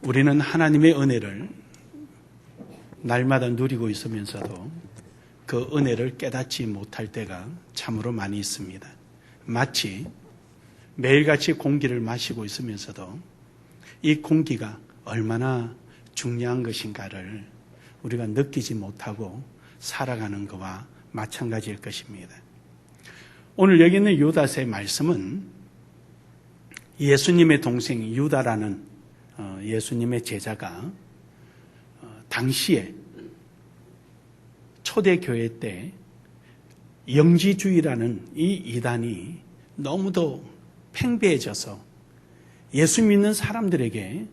우리는 하나님의 은혜를 날마다 누리고 있으면서도 그 은혜를 깨닫지 못할 때가 참으로 많이 있습니다. 마치 매일같이 공기를 마시고 있으면서도 이 공기가 얼마나 중요한 것인가를 우리가 느끼지 못하고 살아가는 것과 마찬가지일 것입니다. 오늘 여기 있는 유다서의 말씀은 예수님의 동생 유다라는 예수님의 제자가 당시에 초대교회 때 영지주의라는 이 이단이 너무도 팽배해져서 예수 믿는 사람들에게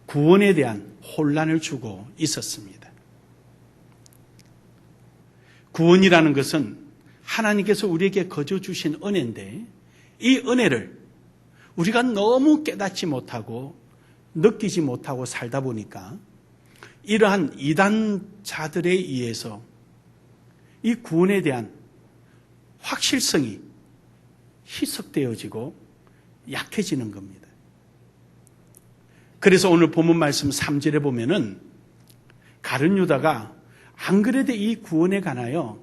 구원에 대한 혼란을 주고 있었습니다. 구원이라는 것은 하나님께서 우리에게 거저 주신 은혜인데 이 은혜를 우리가 너무 깨닫지 못하고 느끼지 못하고 살다 보니까 이러한 이단자들에 의해서 이 구원에 대한 확실성이 희석되어지고 약해지는 겁니다. 그래서 오늘 본문 말씀 3절에 보면은 가룟 유다가 안 그래도 이 구원에 관하여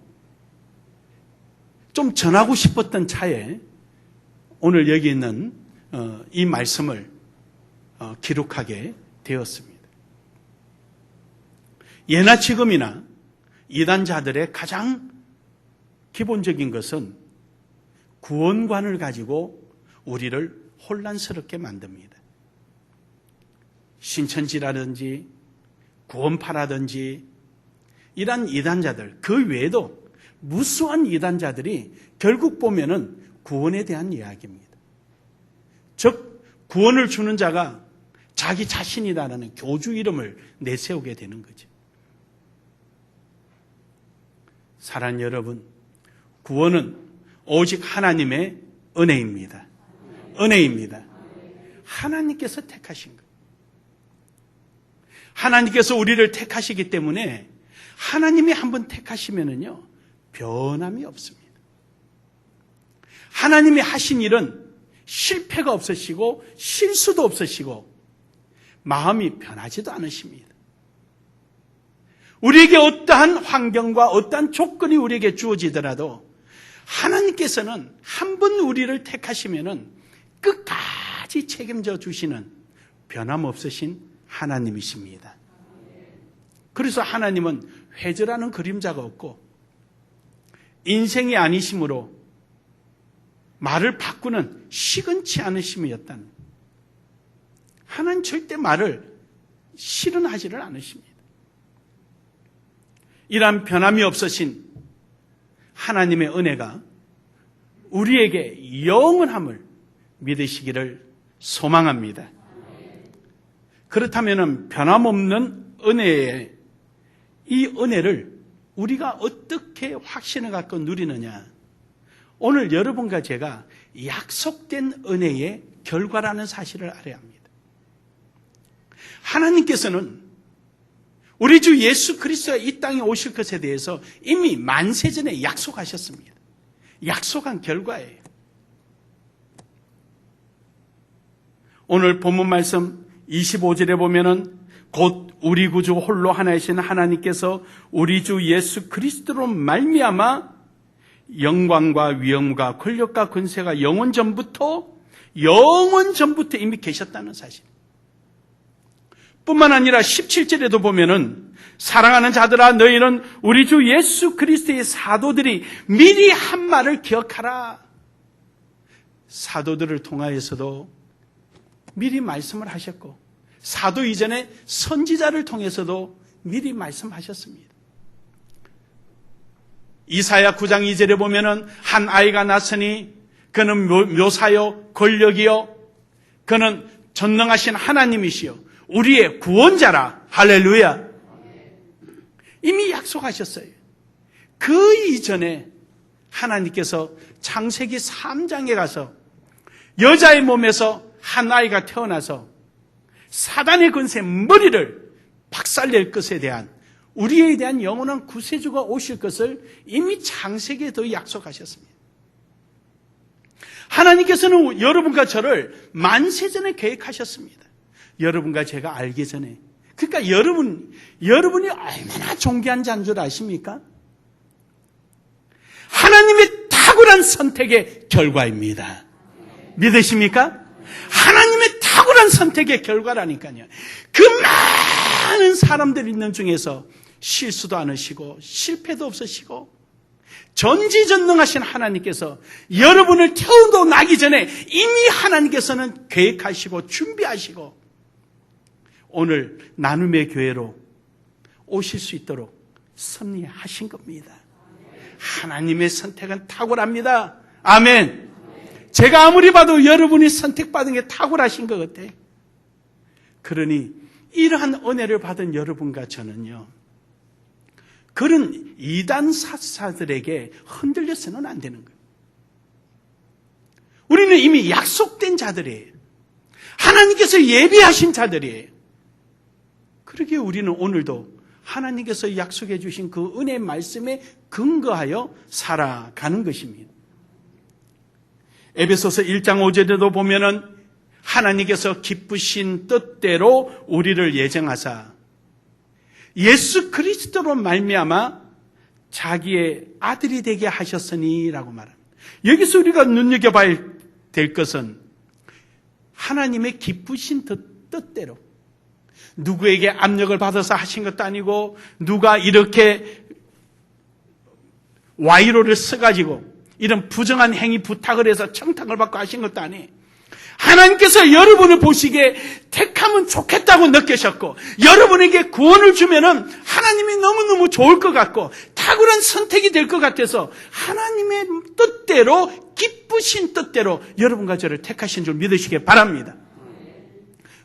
좀 전하고 싶었던 차에 오늘 여기 있는 이 말씀을 기록하게 되었습니다. 예나 지금이나 이단자들의 가장 기본적인 것은 구원관을 가지고 우리를 혼란스럽게 만듭니다. 신천지라든지 구원파라든지 이런 이단자들, 그 외에도 무수한 이단자들이 결국 보면은 구원에 대한 이야기입니다. 즉 구원을 주는 자가 자기 자신이라는 교주 이름을 내세우게 되는 거죠. 사랑하는 여러분, 구원은 오직 하나님의 은혜입니다. 은혜입니다. 하나님께서 택하신 거예요. 하나님께서 우리를 택하시기 때문에 하나님이 한번 택하시면은요, 변함이 없습니다. 하나님이 하신 일은 실패가 없으시고 실수도 없으시고 마음이 변하지도 않으십니다. 우리에게 어떠한 환경과 어떠한 조건이 우리에게 주어지더라도 하나님께서는 한 번 우리를 택하시면은 끝까지 책임져 주시는 변함없으신 하나님이십니다. 그래서 하나님은 회절하는 그림자가 없고 인생이 아니심으로 말을 바꾸는 시근치 않으심이었다는, 하나님 절대 말을 실현하지를 않으십니다. 이러한 변함이 없으신 하나님의 은혜가 우리에게 영원함을 믿으시기를 소망합니다. 그렇다면 변함없는 은혜의 이 은혜를 우리가 어떻게 확신을 갖고 누리느냐? 오늘 여러분과 제가 약속된 은혜의 결과라는 사실을 알아야 합니다. 하나님께서는 우리 주 예수 그리스도가 이 땅에 오실 것에 대해서 이미 만세전에 약속하셨습니다. 약속한 결과예요. 오늘 본문 말씀 25절에 보면은 곧 우리 구주 홀로 하나이신 하나님께서 우리 주 예수 그리스도로 말미암아 영광과 위엄과 권력과 권세가 영원 전부터 이미 계셨다는 사실. 뿐만 아니라 17절에도 보면은 사랑하는 자들아 너희는 우리 주 예수 그리스도의 사도들이 미리 한 말을 기억하라. 사도들을 통하여서도 미리 말씀을 하셨고 사도 이전에 선지자를 통해서도 미리 말씀하셨습니다. 이사야 9장 2절에 보면은 한 아이가 났으니 그는 묘사요 권력이요 그는 전능하신 하나님이시요 우리의 구원자라. 할렐루야. 이미 약속하셨어요. 그 이전에 하나님께서 창세기 3장에 가서 여자의 몸에서 한 아이가 태어나서 사단의 권세 머리를 박살낼 것에 대한 우리에 대한 영원한 구세주가 오실 것을 이미 창세기에도 약속하셨습니다. 하나님께서는 여러분과 저를 만세전에 계획하셨습니다. 여러분과 제가 알기 전에. 그러니까 여러분이 얼마나 존귀한 자인 줄 아십니까? 하나님의 탁월한 선택의 결과입니다. 믿으십니까? 하나님의 탁월한 선택의 결과라니까요. 그 많은 사람들 있는 중에서 실수도 않으시고 실패도 없으시고 전지전능하신 하나님께서 여러분을 태어도 나기 전에 이미 하나님께서는 계획하시고 준비하시고 오늘 나눔의 교회로 오실 수 있도록 섭리하신 겁니다. 하나님의 선택은 탁월합니다. 아멘. 제가 아무리 봐도 여러분이 선택받은 게 탁월하신 것 같아요. 그러니 이러한 은혜를 받은 여러분과 저는요, 그런 이단 사사들에게 흔들려서는 안 되는 거예요. 우리는 이미 약속된 자들이에요. 하나님께서 예비하신 자들이에요. 그러기에 우리는 오늘도 하나님께서 약속해 주신 그 은혜의 말씀에 근거하여 살아가는 것입니다. 에베소서 1장 5절에도 보면은 하나님께서 기쁘신 뜻대로 우리를 예정하사 예수 그리스도로 말미암아 자기의 아들이 되게 하셨으니라고 말합니다. 여기서 우리가 눈여겨봐야 될 것은 하나님의 기쁘신 뜻대로, 누구에게 압력을 받아서 하신 것도 아니고 누가 이렇게 와이로를 써가지고 이런 부정한 행위 부탁을 해서 청탁을 받고 하신 것도 아니에요. 하나님께서 여러분을 보시기에 택하면 좋겠다고 느끼셨고 여러분에게 구원을 주면은 하나님이 너무너무 좋을 것 같고 탁월한 선택이 될 것 같아서 하나님의 뜻대로, 기쁘신 뜻대로 여러분과 저를 택하신 줄 믿으시기 바랍니다.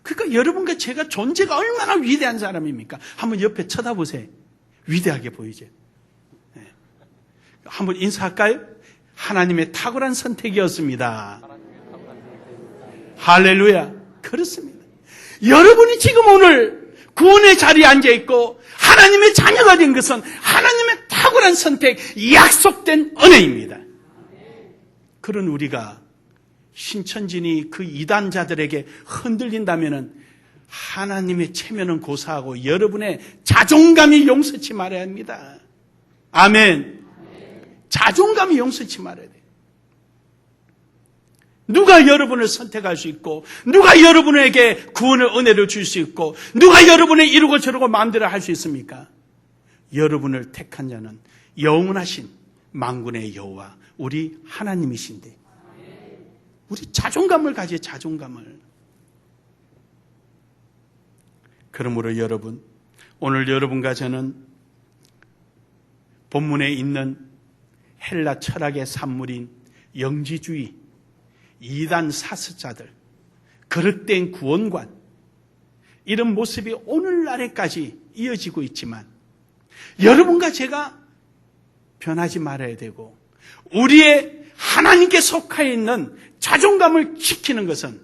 그러니까 여러분과 제가 존재가 얼마나 위대한 사람입니까? 한번 옆에 쳐다보세요. 위대하게 보이죠? 네. 한번 인사할까요? 하나님의 탁월한 선택이었습니다. 할렐루야. 그렇습니다. 여러분이 지금 오늘 구원의 자리에 앉아있고 하나님의 자녀가 된 것은 하나님의 탁월한 선택, 약속된 은혜입니다. 그런 우리가 신천진이 그 이단자들에게 흔들린다면 하나님의 체면은 고사하고 여러분의 자존감이 용서치 말아야 합니다. 아멘. 자존감이 용서치 말아야 돼요. 누가 여러분을 선택할 수 있고 누가 여러분에게 구원의 은혜를 줄 수 있고 누가 여러분의 이루고 저루고 마음대로 할 수 있습니까? 여러분을 택한 자는 영원하신 만군의 여호와 우리 하나님이신데 우리 자존감을 가지요. 자존감을. 그러므로 여러분, 오늘 여러분과 저는 본문에 있는 헬라 철학의 산물인 영지주의, 이단 사스자들, 그릇된 구원관, 이런 모습이 오늘날에까지 이어지고 있지만 여러분과 제가 변하지 말아야 되고 우리의 하나님께 속해 있는 자존감을 지키는 것은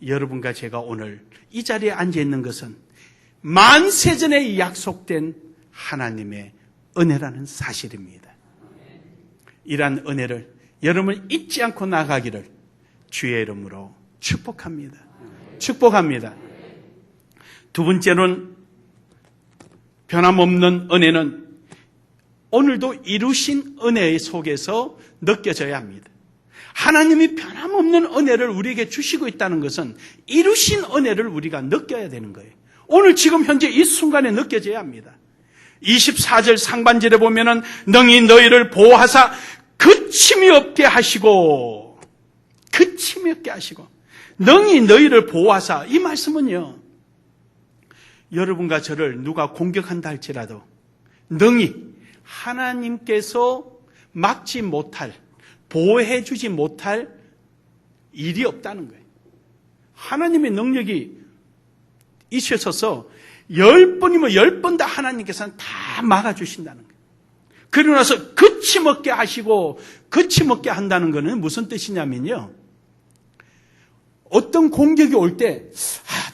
여러분과 제가 오늘 이 자리에 앉아 있는 것은 만세전에 약속된 하나님의 은혜라는 사실입니다. 이러한 은혜를 여러분 잊지 않고 나가기를 주의 이름으로 축복합니다. 축복합니다. 두 번째로는 변함없는 은혜는 오늘도 이루신 은혜 속에서 느껴져야 합니다. 하나님이 변함없는 은혜를 우리에게 주시고 있다는 것은 이루신 은혜를 우리가 느껴야 되는 거예요. 오늘 지금 현재 이 순간에 느껴져야 합니다. 24절 상반절에 보면은 능히 너희를 보호하사 그침이 없게 하시고 능히 너희를 보호하사, 이 말씀은요, 여러분과 저를 누가 공격한다 할지라도 능히 하나님께서 막지 못할, 보호해 주지 못할 일이 없다는 거예요. 하나님의 능력이 있으셔서 10번이면 10번 다 하나님께서는 다 막아주신다는 거예요. 그러고 나서 그침없게 하시고 그침없게 한다는 것은 무슨 뜻이냐면요, 어떤 공격이 올 때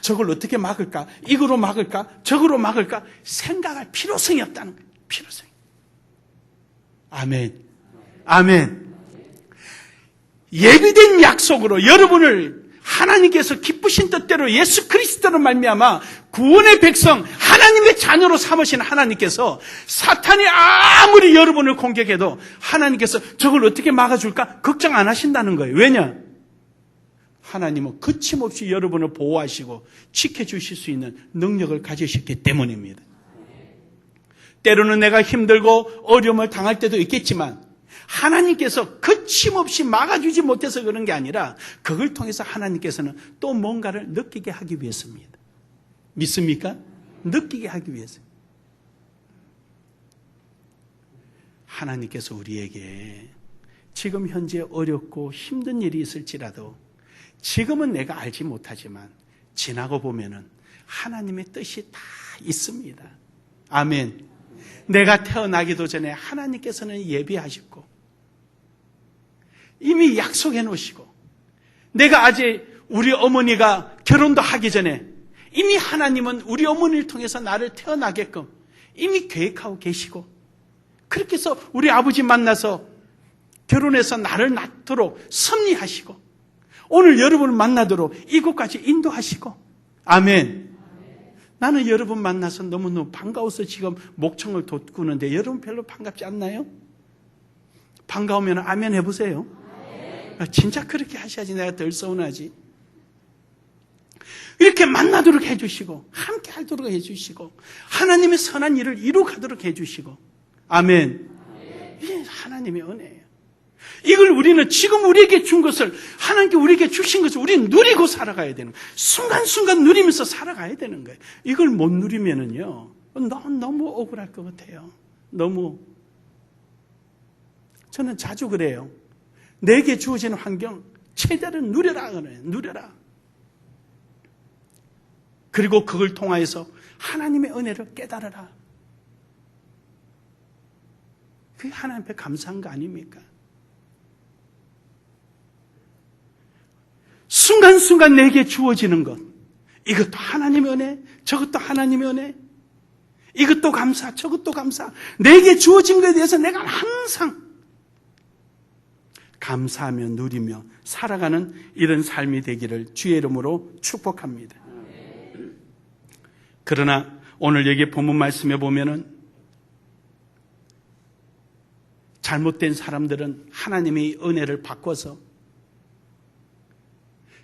저걸 어떻게 막을까, 이거로 막을까, 저거로 막을까 생각할 필요성이 없다는 거예요. 필요성이. 아멘. 아멘. 예비된 약속으로 여러분을 하나님께서 기쁘신 참으신 뜻대로 예수 그리스도로 말미암아 구원의 백성, 하나님의 자녀로 삼으신 하나님께서 사탄이 아무리 여러분을 공격해도 하나님께서 저걸 어떻게 막아줄까 걱정 안 하신다는 거예요. 왜냐? 하나님은 거침없이 여러분을 보호하시고 지켜주실 수 있는 능력을 가지셨기 때문입니다. 때로는 내가 힘들고 어려움을 당할 때도 있겠지만 하나님께서 거침없이 막아주지 못해서 그런 게 아니라 그걸 통해서 하나님께서는 또 뭔가를 느끼게 하기 위해서입니다. 믿습니까? 느끼게 하기 위해서. 하나님께서 우리에게 지금 현재 어렵고 힘든 일이 있을지라도 지금은 내가 알지 못하지만 지나고 보면은 하나님의 뜻이 다 있습니다. 아멘. 내가 태어나기도 전에 하나님께서는 예비하셨고 이미 약속해 놓으시고 내가 아직 우리 어머니가 결혼도 하기 전에 이미 하나님은 우리 어머니를 통해서 나를 태어나게끔 이미 계획하고 계시고 그렇게 해서 우리 아버지 만나서 결혼해서 나를 낳도록 섭리하시고 오늘 여러분을 만나도록 이곳까지 인도하시고 아멘. 나는 여러분 만나서 너무너무 반가워서 지금 목청을 돋구는데 여러분 별로 반갑지 않나요? 반가우면 아멘 해보세요. 진짜 그렇게 하셔야지 내가 덜 서운하지. 이렇게 만나도록 해주시고 함께 하도록 해주시고 하나님의 선한 일을 이루가도록 해주시고 아멘. 이게 하나님의 은혜예요. 이걸 우리는 지금 우리에게 준 것을 하나님께 우리에게 주신 것을 우리는 누리고 살아가야 되는 거예요. 순간순간 누리면서 살아가야 되는 거예요. 이걸 못 누리면은요 너무 억울할 것 같아요. 너무. 저는 자주 그래요. 내게 주어진 환경 최대로 누려라 그래요. 누려라. 그리고 그걸 통하여서 하나님의 은혜를 깨달아라. 그게 하나님 앞에 감사한 거 아닙니까? 순간순간 내게 주어지는 것, 이것도 하나님의 은혜, 저것도 하나님의 은혜, 이것도 감사, 저것도 감사. 내게 주어진 것에 대해서 내가 항상 감사하며 누리며 살아가는 이런 삶이 되기를 주의 이름으로 축복합니다. 그러나 오늘 여기 본문 말씀에 보면은 잘못된 사람들은 하나님의 은혜를 바꿔서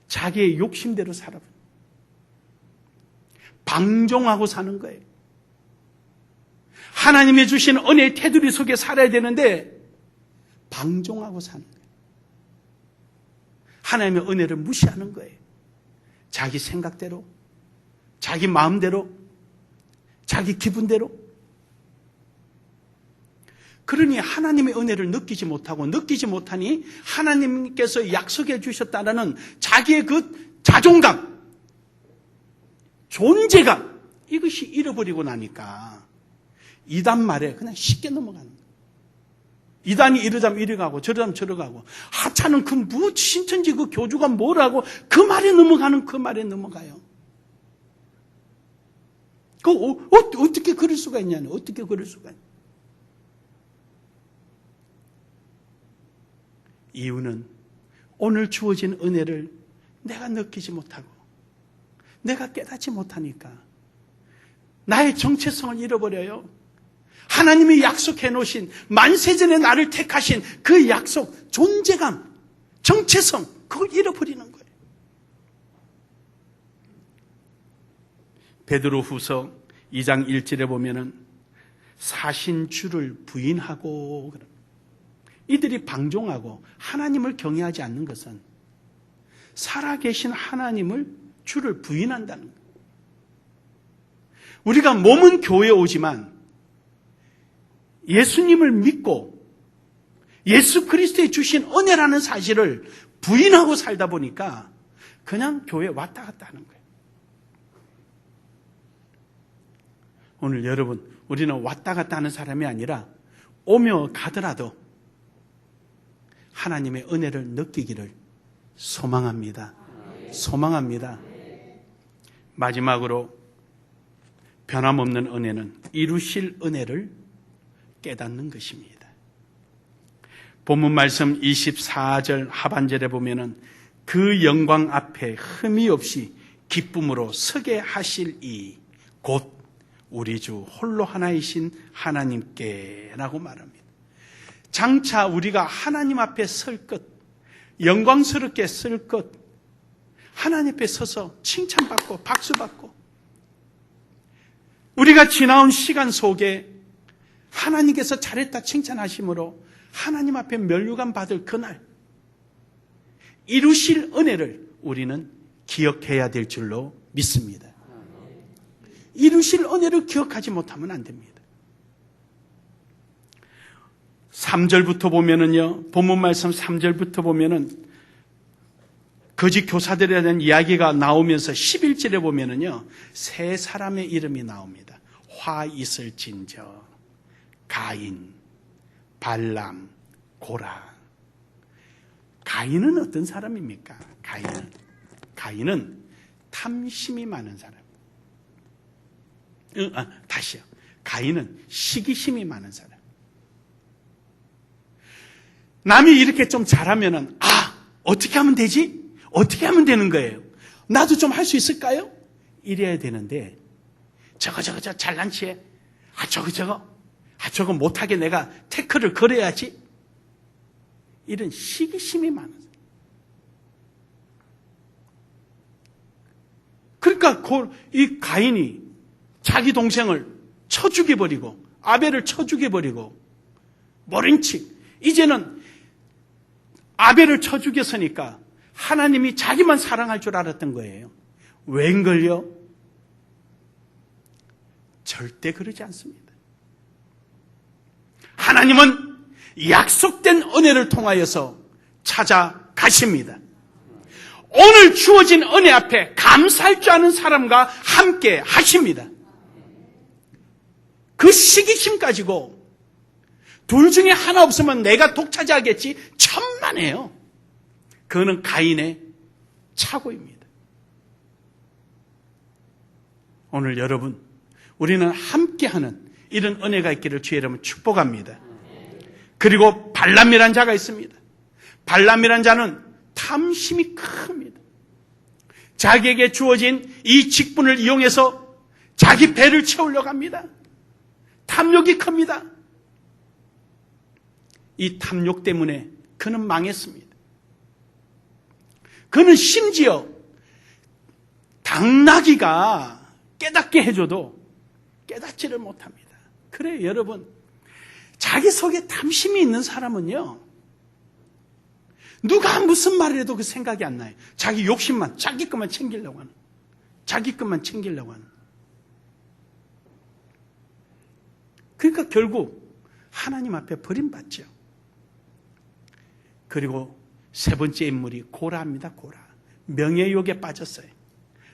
자기의 욕심대로 살아. 방종하고 사는 거예요. 하나님이 주신 은혜의 테두리 속에 살아야 되는데 방종하고 사는 거예요. 하나님의 은혜를 무시하는 거예요. 자기 생각대로, 자기 마음대로, 자기 기분대로. 그러니 하나님의 은혜를 느끼지 못하니 하나님께서 약속해 주셨다는 자기의 그 자존감, 존재감, 이것이 잃어버리고 나니까 이단 말에 그냥 쉽게 넘어가는 거예요. 이단이 이러자면 이리 가고 저러자면 저러 가고 하찮은 그 뭐 신천지 그 교주가 뭐라고 그 말에 넘어가는 그 말에 넘어가요. 어떻게 그럴 수가 있냐는 어떻게 그럴 수가 있냐. 이유는 오늘 주어진 은혜를 내가 느끼지 못하고 내가 깨닫지 못하니까 나의 정체성을 잃어버려요. 하나님이 약속해 놓으신 만세전에 나를 택하신 그 약속, 존재감, 정체성, 그걸 잃어버리는 거예요. 베드로후서 2장 1절에 보면은 사신 주를 부인하고 이들이 방종하고 하나님을 경외하지 않는 것은 살아계신 하나님을 주를 부인한다는 거예요. 우리가 몸은 교회에 오지만 예수님을 믿고 예수 그리스도의 주신 은혜라는 사실을 부인하고 살다 보니까 그냥 교회에 왔다 갔다 하는 거예요. 오늘 여러분, 우리는 왔다 갔다 하는 사람이 아니라 오며 가더라도 하나님의 은혜를 느끼기를 소망합니다. 소망합니다. 마지막으로 변함없는 은혜는 이루실 은혜를 깨닫는 것입니다. 본문 말씀 24절 하반절에 보면은 그 영광 앞에 흠이 없이 기쁨으로 서게 하실 이 곧 우리 주 홀로 하나이신 하나님께 라고 말합니다. 장차 우리가 하나님 앞에 설 것, 영광스럽게 설 것, 하나님 앞에 서서 칭찬받고 박수받고, 우리가 지나온 시간 속에 하나님께서 잘했다 칭찬하심으로 하나님 앞에 면류관 받을 그날, 이루실 은혜를 우리는 기억해야 될 줄로 믿습니다. 이루실 은혜를 기억하지 못하면 안 됩니다. 3절부터 보면은요, 본문 말씀 3절부터 보면은 거짓 교사들에 대한 이야기가 나오면서 11절에 보면은요, 세 사람의 이름이 나옵니다. 화 있을 진저, 가인, 발람, 고라. 가인은 어떤 사람입니까? 가인은 탐심이 많은 사람. 다시요. 가인은 시기심이 많은 사람. 남이 이렇게 좀 잘하면은, 어떻게 하면 되지? 어떻게 하면 되는 거예요? 나도 좀 할 수 있을까요? 이래야 되는데, 저거 잘난 체해. 저거 못하게 내가 태클을 걸어야지. 이런 시기심이 많은 사람. 그러니까 이 가인이 자기 동생을 쳐 죽여버리고, 아벨을 쳐 죽여버리고, 머린칙. 이제는 아벨을 쳐 죽였으니까 하나님이 자기만 사랑할 줄 알았던 거예요. 웬걸요? 절대 그러지 않습니다. 하나님은 약속된 은혜를 통하여서 찾아가십니다. 오늘 주어진 은혜 앞에 감사할 줄 아는 사람과 함께 하십니다. 그 시기심 가지고 둘 중에 하나 없으면 내가 독차지하겠지, 천만에요. 그거는 가인의 착오입니다. 오늘 여러분, 우리는 함께하는 이런 은혜가 있기를 주의 이름으로 축복합니다. 그리고 발람이란 자가 있습니다. 발람이란 자는 탐심이 큽니다. 자기에게 주어진 이 직분을 이용해서 자기 배를 채우려고 합니다. 탐욕이 큽니다. 이 탐욕 때문에 그는 망했습니다. 그는 심지어 당나귀가 깨닫게 해줘도 깨닫지를 못합니다. 그래요, 여러분. 자기 속에 탐심이 있는 사람은요, 누가 무슨 말을 해도 그 생각이 안 나요. 자기 욕심만, 자기 것만 챙기려고 하는. 자기 것만 챙기려고 하는. 그러니까 결국 하나님 앞에 버림받죠. 그리고 세 번째 인물이 고라입니다. 고라. 명예욕에 빠졌어요.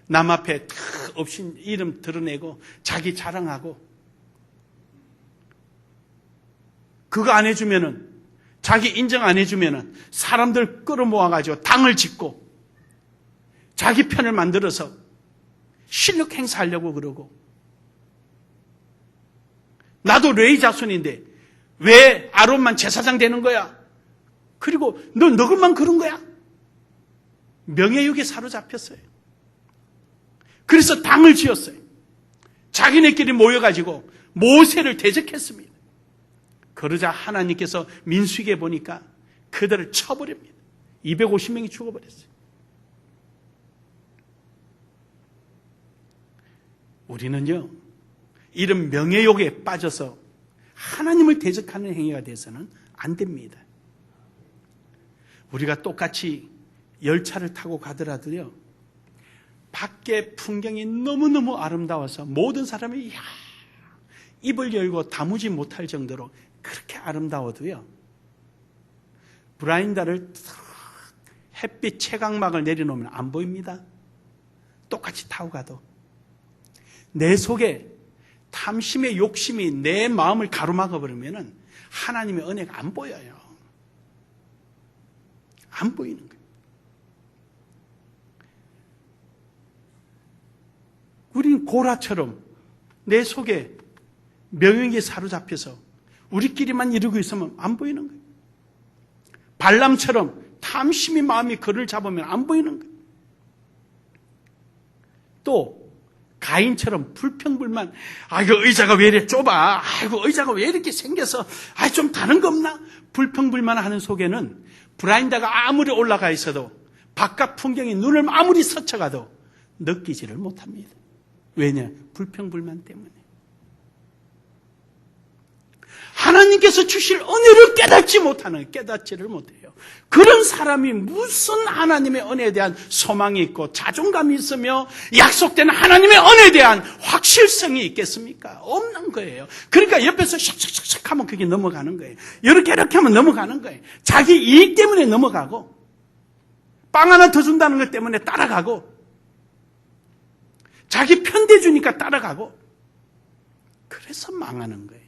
남 앞에 없이 이름 드러내고 자기 자랑하고, 그거 안 해주면은, 자기 인정 안 해주면은 사람들 끌어모아가지고 당을 짓고 자기 편을 만들어서 실력 행사하려고 그러고, 나도 레위 자손인데 왜 아론만 제사장 되는 거야? 그리고 너것만 그런 거야? 명예욕에 사로잡혔어요. 그래서 당을 지었어요. 자기네끼리 모여가지고 모세를 대적했습니다. 그러자 하나님께서 민수기에 보니까 그들을 쳐버립니다. 250명이 죽어버렸어요. 우리는요, 이런 명예욕에 빠져서 하나님을 대적하는 행위가 돼서는 안 됩니다. 우리가 똑같이 열차를 타고 가더라도요, 밖에 풍경이 너무너무 아름다워서 모든 사람이 입을 열고 다무지 못할 정도로 그렇게 아름다워도요, 브라인다를 햇빛 채광막을 내려놓으면 안 보입니다. 똑같이 타고 가도. 내 속에 탐심의 욕심이 내 마음을 가로막아 버리면 하나님의 은혜가 안 보여요. 안 보이는 거예요. 우린 고라처럼 내 속에 명예에 사로잡혀서 우리끼리만 이루고 있으면 안 보이는 거예요. 발람처럼 탐심이 마음이 그를 잡으면 안 보이는 거예요. 또 가인처럼 불평불만, 이거 의자가 왜 이렇게 좁아? 아이고, 의자가 왜 이렇게 생겨서, 좀 다른 거 없나? 불평불만 하는 속에는 브라인다가 아무리 올라가 있어도 바깥 풍경이 눈을 아무리 스쳐가도 느끼지를 못합니다. 왜냐? 불평불만 때문에. 하나님께서 주실 은혜를 깨닫지를 못해요. 그런 사람이 무슨 하나님의 은혜에 대한 소망이 있고 자존감이 있으며 약속된 하나님의 은혜에 대한 확실성이 있겠습니까? 없는 거예요. 그러니까 옆에서 샥샥샥 하면 그게 넘어가는 거예요. 이렇게 하면 넘어가는 거예요. 자기 이익 때문에 넘어가고, 빵 하나 더 준다는 것 때문에 따라가고, 자기 편대 주니까 따라가고, 그래서 망하는 거예요.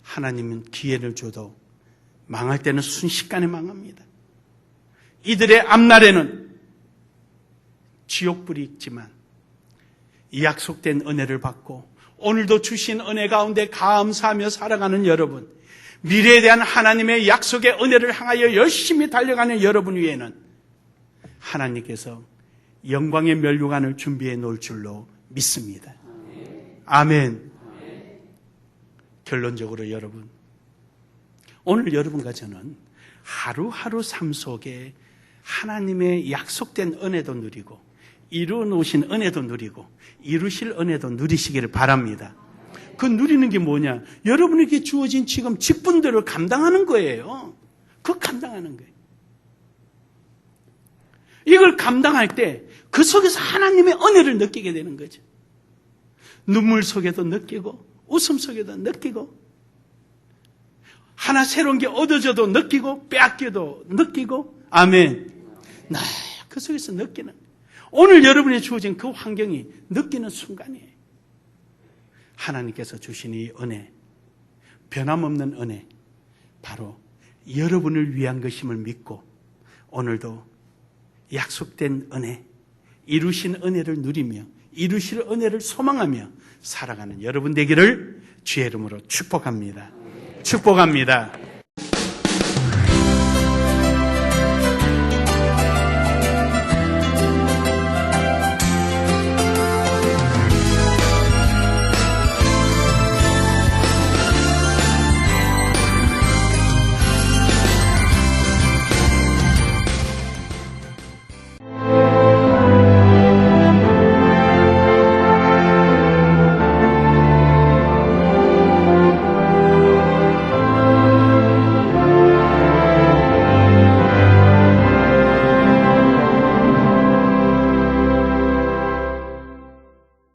하나님은 기회를 줘도 망할 때는 순식간에 망합니다. 이들의 앞날에는 지옥불이 있지만 이 약속된 은혜를 받고 오늘도 주신 은혜 가운데 감사하며 살아가는 여러분, 미래에 대한 하나님의 약속의 은혜를 향하여 열심히 달려가는 여러분 위에는 하나님께서 영광의 멸류관을 준비해 놓을 줄로 믿습니다. 아멘. 결론적으로 여러분, 오늘 여러분과 저는 하루하루 삶 속에 하나님의 약속된 은혜도 누리고 이루어 놓으신 은혜도 누리고 이루실 은혜도 누리시기를 바랍니다. 그 누리는 게 뭐냐? 여러분에게 주어진 지금 직분들을 감당하는 거예요. 그 감당하는 거예요. 이걸 감당할 때 그 속에서 하나님의 은혜를 느끼게 되는 거죠. 눈물 속에도 느끼고 웃음 속에도 느끼고, 하나 새로운 게 얻어져도 느끼고 빼앗겨도 느끼고, 아멘. 그 속에서 느끼는, 오늘 여러분이 주어진 그 환경이 느끼는 순간이에요. 하나님께서 주신 이 은혜, 변함없는 은혜, 바로 여러분을 위한 것임을 믿고 오늘도 약속된 은혜, 이루신 은혜를 누리며 이루실 은혜를 소망하며 살아가는 여러분 되기를 주의 이름으로 축복합니다. 축복합니다.